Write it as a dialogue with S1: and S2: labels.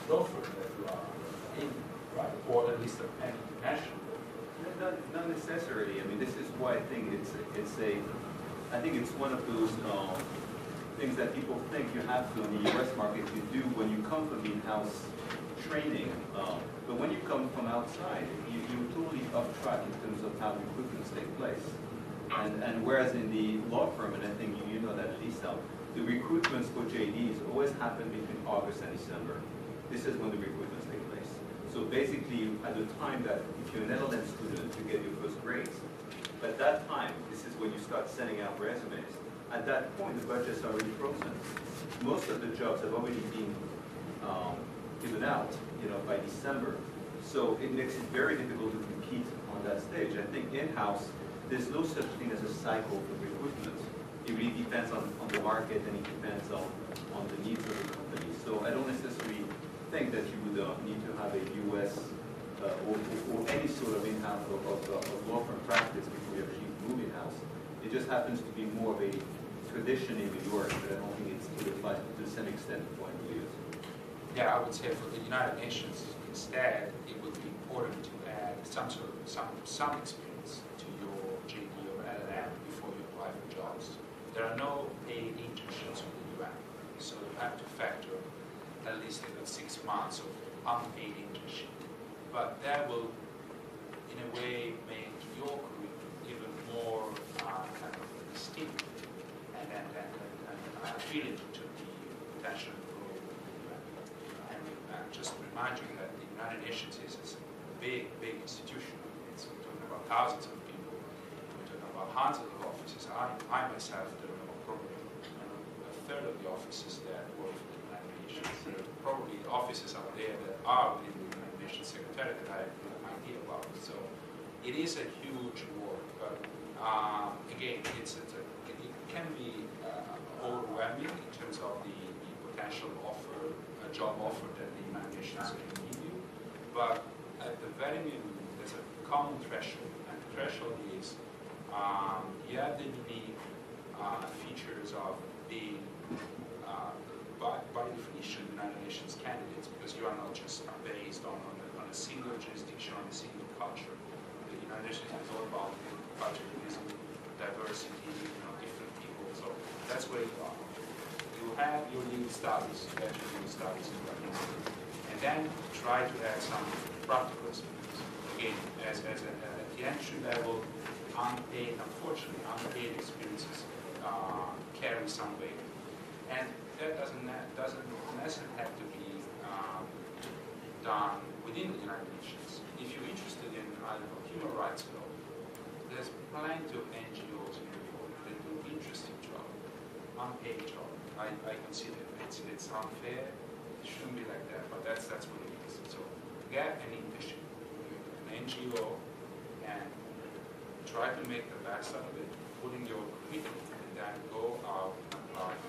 S1: law firm that you are in, right? Or at least an international law firm.
S2: Not necessarily. I mean, this is why I think I think it's one of those things that people think you have to in the U.S. market you do when you come from the in-house training. But when you come from outside, you're totally off track in terms of how recruitments take place. And whereas in the law firm, and I think you know that, Lisa, the recruitments for JDs always happen between August and December. This is when the recruitments take place. So basically, at the time that if you're a Netherlands student, you get your first grades. But at that time, this is when you start sending out resumes. At that point, the budgets are already frozen. Most of the jobs have already been given out, by December. So it makes it very difficult to compete on that stage. I think in-house, there's no such thing as a cycle for recruitment. It really depends on the market, and it depends on the needs of the company. So I don't necessarily think that you would need to have a U.S. Or any sort of in-house of law firm practice before you actually move in-house. It just happens to be more of a tradition in New York, but I don't think it applies to the same extent to what it is.
S3: Yeah, I would say for the United Nations, instead, it would be important to add some experience to your JD or LLM before you apply for jobs. There are no paid internships with the UN, so you have to factor at least 6 months of unpaid internship. But that will, in a way, make your career even more kind of distinct and appealing to the potential role of the UN. And just remind you that the United Nations is a big institution. We're talking about thousands of people. We're talking about hundreds of offices. I myself, there are probably a third of the offices that work for the United Nations. There are probably offices out there that are within the United Nations Secretariat that I have no idea about. So it is a huge work, but again, it can be overwhelming in terms of the potential offer, job offer that the United Nations can give you. But at the very minimum, there's a common threshold, and the threshold is you have the unique features of being, by definition, United Nations candidates, because you are not just based on a single jurisdiction, on a single culture. The United Nations is all about multiculturalism, diversity, different people. So that's where you are. You have your legal studies, and then try to add some practical experience. Again, at the entry level, unfortunately, unpaid experiences carry some weight, and that doesn't necessarily have to be done within the United Nations. If you're interested in human rights law, there's plenty of NGOs in the world that do interesting job, unpaid job. I consider it's unfair. It shouldn't be like that, but that's what it is. So get an internship, an NGO, and try to make the best out of it, put in your commitment, and then go out and apply.